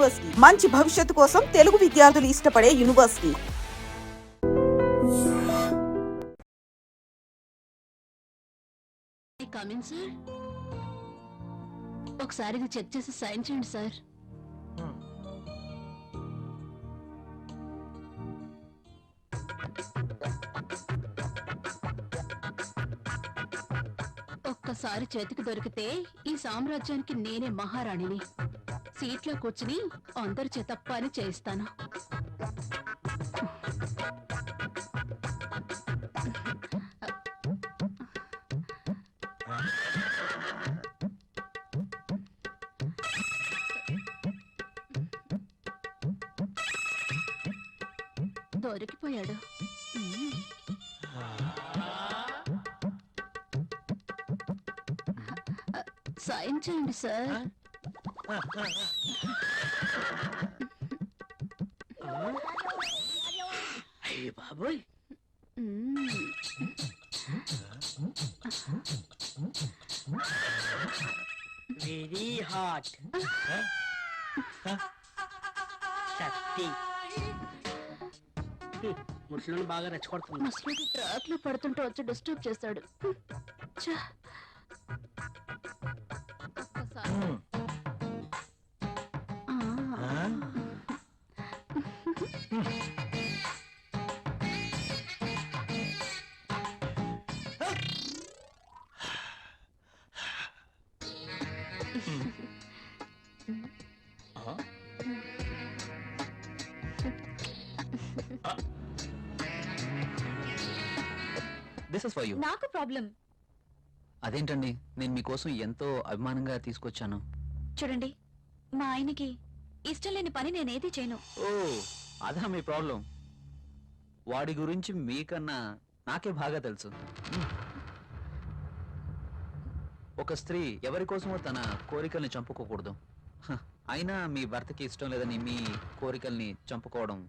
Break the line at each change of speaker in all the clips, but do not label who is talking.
University, మంచి భవిష్యత్తు కోసం తెలుగు విద్యార్థులు ఇష్టపడే యూనివర్సిటీ.
కమింగ్ సార్, ఒకసారి ఇది చెక్ చేసి సైన్ చేయండి సార్. ఒక్కసారి చేతికి దొరికితే ఈ సామ్రాజ్యానికి నేనే మహారాణిని. సీట్లో కూర్చుని అందరి చేత పని చేయిస్తాను. దొరికిపోయాడు. సైన్ చేయండి సార్.
అయ్య బాబోయ్, వెరీ హాట్. శక్తి ముసలు బాగా రెచ్చగొడుతుంది.
ముసలికి ట్రాక్ లో పడుతుంటే వచ్చి డిస్టర్బ్ చేశాడు. ఛ! ఒక్కసారి.
This is for you.
నాకు ప్రాబ్లం.
అదేంటండి, నేను మీకోసం ఎంతో అభిమానంగా తీసుకొచ్చాను.
చూడండి, మా ఆయనకి ఇష్టం లేని పని నేనేది చేయను.
ఓ, అదా మీ ప్రాబ్లం. వాడి గురించి మీకన్నా నాకే బాగా తెలుసు. ఒక స్త్రీ ఎవరి కోసమో తన కోరికల్ని చంపుకోకూడదు. అయినా మీ భర్తకి ఇష్టం లేదని మీ కోరికల్ని చంపుకోవడం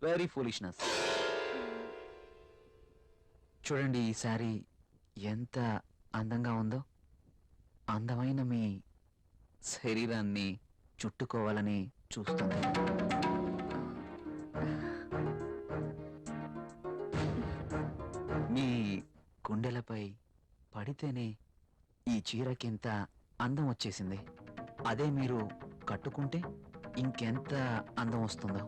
వెరీ ఫూలిష్నెస్. చూడండి, ఈ శారీ ఎంత అందంగా ఉందో. అందమైన మీ శరీరాన్ని చుట్టుకోవాలని చూస్తుంది. మీ గుండెలపై పడితేనే ఈ చీరకింత అందం వచ్చేసింది. అదే మీరు కట్టుకుంటే ఇంకెంత అందం వస్తుందో.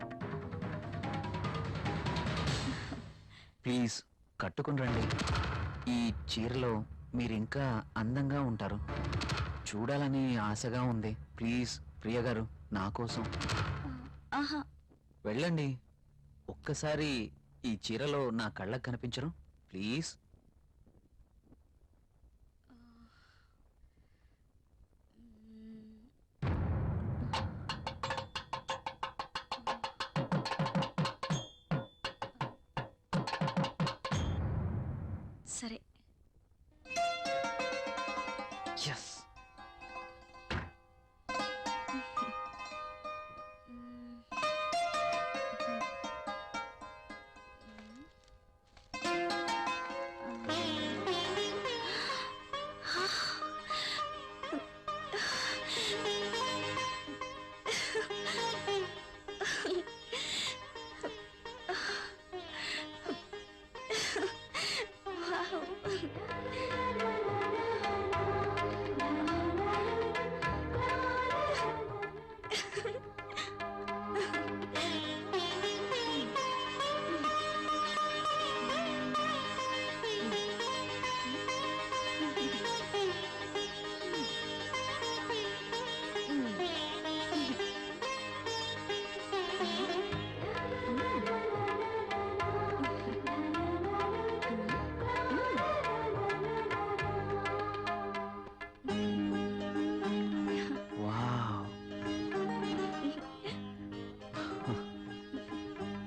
ప్లీజ్ కట్టుకుని రండి. ఈ చీరలో మీరు ఇంకా అందంగా ఉంటారు. చూడాలని ఆశగా ఉంది. ప్లీజ్ ప్రియ గారు, నా కోసం వెళ్ళండి. ఒక్కసారి ఈ చీరలో నా కళ్ళకు కనిపించరు? ప్లీజ్.
సరే.
Yes.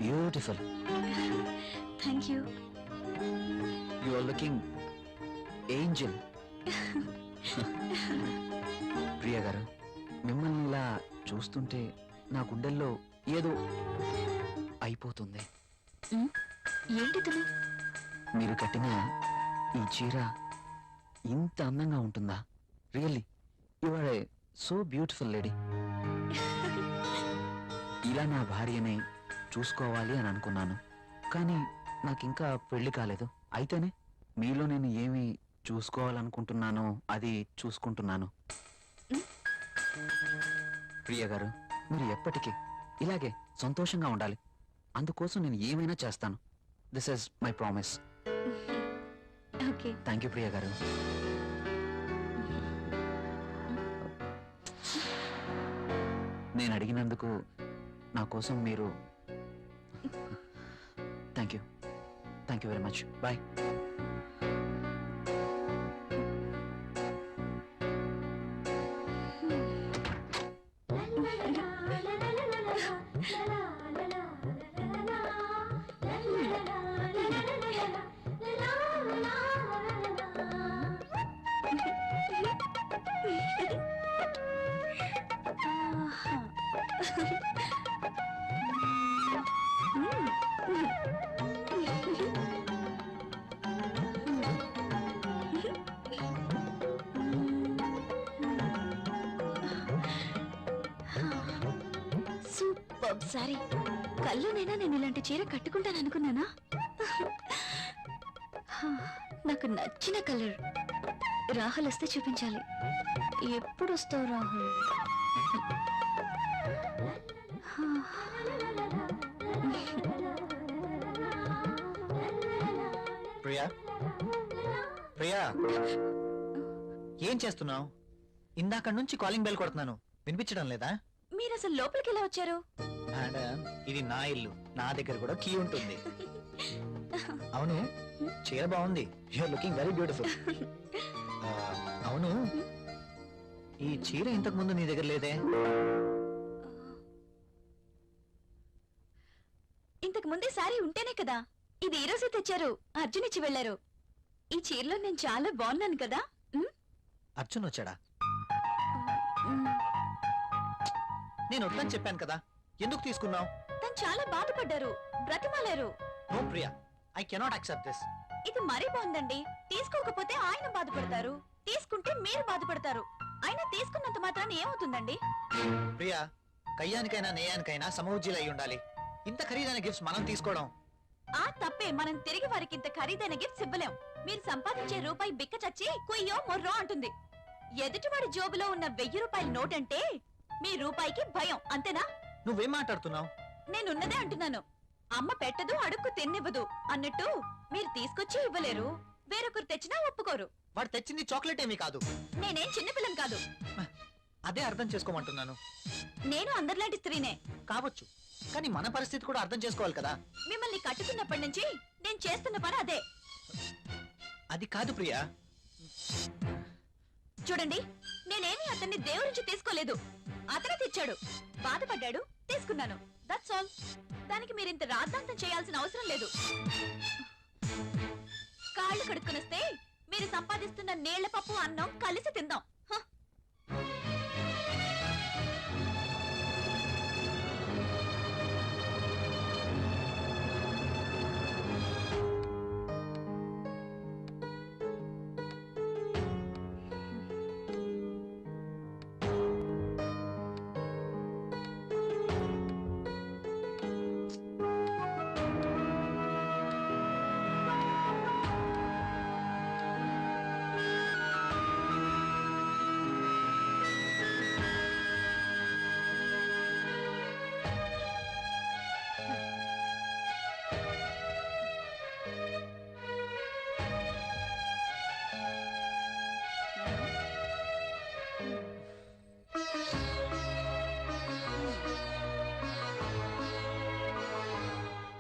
Beautiful.
Thank you.
You are looking angel. ప్రియ గారు, మిమ్మల్ని ఇలా చూస్తుంటే నా గుండెల్లో ఏదో అయిపోతుంది.
ఏంటిది?
మీరు కట్టిన ఈ చీర ఇంత అందంగా ఉంటుందా? Really you are a so beautiful lady. ఇలా నా భార్యని చూసుకోవాలి అని అనుకున్నాను. కానీ నాకింకా పెళ్లి కాలేదు. అయితేనే మీలో నేను ఏమి చూసుకోవాలనుకుంటున్నానో అది చూసుకుంటున్నాను. ప్రియ గారు, మీరు ఎప్పటికీ ఇలాగే సంతోషంగా ఉండాలి. అందుకోసం నేను ఏమైనా చేస్తాను. This is my promise.
Okay.
Thank you Priya గారు. నేను అడిగినందుకు నా కోసం మీరు thank you very much. Bye.
Super sorry. కళ్ళునైనా నేను ఇలాంటి చీర కట్టుకుంటాను అనుకున్నానా? నాకు నచ్చిన కలర్. రాహుల్ వస్తే చూపించాలి. ఎప్పుడు వస్తావు రాహుల్?
ప్రియా, ప్రియా, ఏం చేస్తున్నావు? ఇందాక నుంచి కాలింగ్ బెల్ కొడుతున్నాను, వినిపించడం లేదా?
మీరు అసలు లోపలికి ఎలా వచ్చారు?
మేడం, ఇది నా ఇల్లు, నా దగ్గర కూడా కీ ఉంటుంది. అవును, చీర బాగుంది. You are looking very beautiful. అవును, ఈ చీర ఇంతకు ముందు నీ దగ్గర లేదే?
ఇంతకు ముందే సారీ ఉంటేనే కదా. ఇది ఈ రోజే తెచ్చారు. అర్జున్ ఇచ్చి వెళ్లారు. ఈ చీరలో నేను చాలా బాగున్నాను కదా.
అర్జున్ వచ్చాడా? నేను వద్దని చెప్పాను కదా, ఎందుకు తీసుకున్నావు?
తను చాలా బాధపడ్డారు, బ్రతిమాలారు.
No Priya, I cannot accept this.
ఇది మరీ బాగుందండి. తీసుకోకపోతే ఆయన బాధపడతారు, తీసుకుంటే మీరు బాధపడతారు. అయినా తీసుకున్నంత మాత్రాన్ని ఏమవుతుందండి?
ప్రియా, కయ్యానికైనా నేయానికైనా సమౌజ్జీలు అయి ఉండాలి. ఇంత ఖరీదైన గిఫ్ట్స్ మనం తీసుకోవడం
ఆ తప్పే. మనం తిరిగి వారికి ఇంత ఖరీదైన గిఫ్ట్స్ ఇవ్వలేం. మీరు సంపాదించే రూపాయి బిక్క చచ్చి కుయ్యో మొర్రో అంటుంది. ఎదుటివాడి జోబులో ఉన్న 1000 రూపాయల నోట్ అంటే మీ రూపాయికి భయం, అంతేనా?
నువ్వేం మాట్లాడుతున్నావు?
నేనున్నదే అంటున్నాను. అమ్మ పెట్టదు, అడుక్కు తిన్నివ్వదు అన్నట్టు మీరు తీసుకొచ్చి ఇవ్వలేరు, వేరొకరు తెచ్చినా ఒప్పుకోరు.
వాడు తెచ్చింది చాక్లెట్ ఏమీ కాదు.
నేనేం చిన్నపిల్లని కాదు.
అదే అర్థం చేసుకోమంటున్నాను.
నేను అందరిలాంటి స్త్రీనే
కావచ్చు, కానీ మన పరిస్థితి కూడా అర్థం చేసుకోవాలి కదా.
మిమ్మల్ని కట్టుకున్నప్పటి నుంచి నేను చేస్తున్న పని అదే.
అది కాదు ప్రియా.
చూడండి, నేనేమి అతన్ని దేవురించి తీసుకోలేదు. అతనే తెచ్చాడు, బాధపడ్డాడు, తీసుకున్నాను. That's all. దానికి మీరింత రాద్ధాంతం చేయాల్సిన అవసరం లేదు. కాళ్ళు కడుక్కునొస్తే మీరు సంపాదిస్తున్న నీళ్ల పప్పు అన్నం కలిసి తిందాం.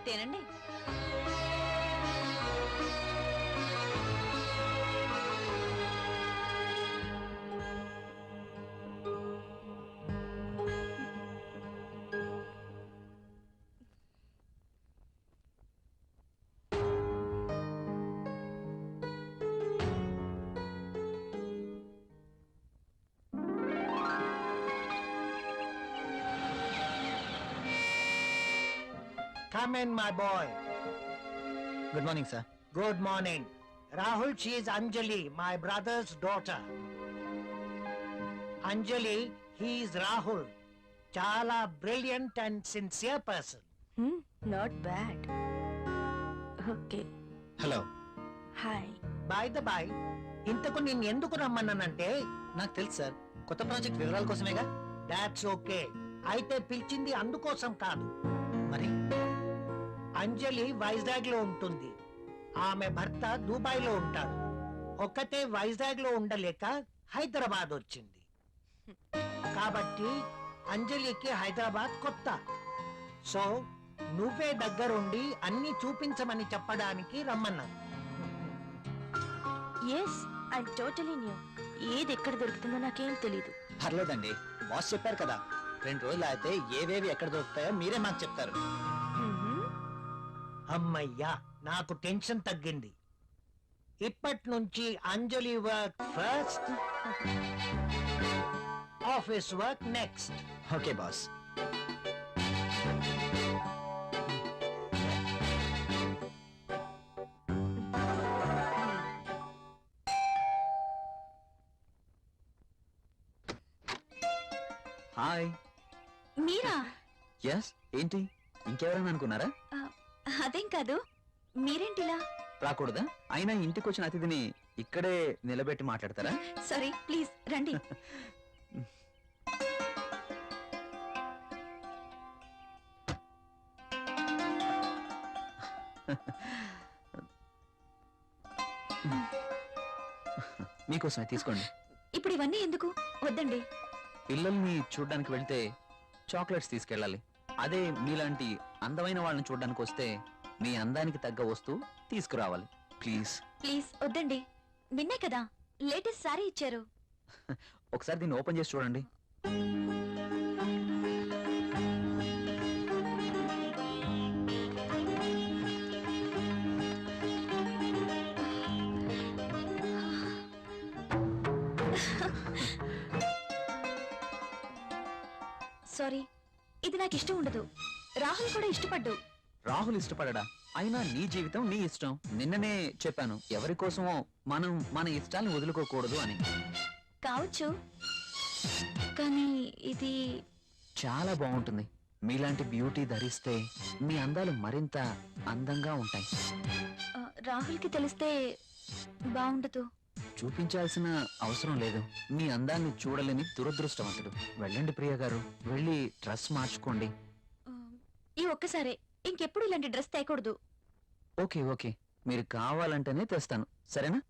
తినండి.
Come in, my boy.
Good morning sir.
Good morning. Rahul, she is Anjali, my brother's daughter. Anjali, he is Rahul. చాలా brilliant and sincere person.
Not bad. Okay,
hello.
Hi.
By the by, ఇంతకు నేను ఎందుకు రమ్మన్నానంటే,
నాకు తెలుసు sir, కొత్త project వివరాల కోసమేగా.
That's okay. అయితే పిలిచింది అందుకోసం కాదు.
మరి
అంజలి వైజాగ్ లో ఉంటుంది, ఆమె భర్త దుబాయ్ లో ఉంటాడు. ఒక్కతే వైజాగ్ లో ఉండలేక హైదరాబాద్ వచ్చింది. కాబట్టి అంజలికి హైదరాబాద్ కొత్త. సో నువ్వే దగ్గరుండి అన్ని చూపించమని చెప్పడానికి రమ్మన్నాను.
Yes, I totally new. ఏది ఎక్కడ దొరుకుతుందో నాకేం తెలీదు.
పర్లేదండి, బాస్ చెప్పారు కదా, 2 రోజులు అయితే ఏవేవి ఎక్కడ దొరుకుతాయో మీరే మాకు చెప్తారు.
అమ్మయ్యా, నాకు టెన్షన్ తగ్గింది. ఇప్పటి నుంచి Anjali work first, office work next.
Okay boss.
Hi.
మీరా?
ఎస్, ఏంటి ఇంకెవరైనా అనుకున్నారా?
అదేం కాదు, మీరేంటిలా?
రాకూడదా? అయినా ఇంటికి వచ్చిన అతిథిని ఇక్కడే నిలబెట్టి మాట్లాడతారా?
సారీ, ప్లీజ్ రండి.
మీకోసమే తీసుకోండి.
ఇప్పుడు ఇవన్నీ ఎందుకు? వద్దండి.
పిల్లల్ని చూడ్డానికి వెళ్తే చాక్లెట్స్ తీసుకెళ్ళాలి. అదే మీలాంటి అందమైన వాళ్ళని చూడ్డానికి వస్తే మీ అందానికి తగ్గ వస్తువు తీసుకురావాలి. ప్లీజ్
ప్లీజ్ వద్దండి. నిన్నే కదా లేటెస్ట్ సారీ ఇచ్చారు.
ఒకసారి దీన్ని ఓపెన్ చేసి చూడండి.
సారీ, ఇది నాకు ఇష్టం ఉండదు. రాహుల్ కూడా ఇష్టపడ్డు.
రాహుల్ ఇష్టపడడా? అయినా నీ జీవితం నీ ఇష్టం. నిన్ననే చెప్పాను, ఎవరి కోసమో మనం మన ఇష్టాలను వదులుకోకూడదు అని.
కావచ్చు, కానీ ఇది
చాలా బాగుంటుంది. మీలాంటి బ్యూటీ ధరిస్తే మీ అందాలు మరింత అందంగా ఉంటాయి.
రాహుల్కి తెలిస్తే బాగుండదు.
చూపించాల్సిన అవసరం లేదు. మీ అందాన్ని చూడలేని దురదృష్టవంతుడు. వెళ్ళండి ప్రియ గారు, వెళ్ళి డ్రెస్ మార్చుకోండి.
ఈ ఒక్కసారే, ఇంకెప్పుడు ఇలాంటి డ్రెస్ తేకూడదు.
ఓకే ఓకే, మీరు కావాలంటేనే తెస్తాను, సరేనా?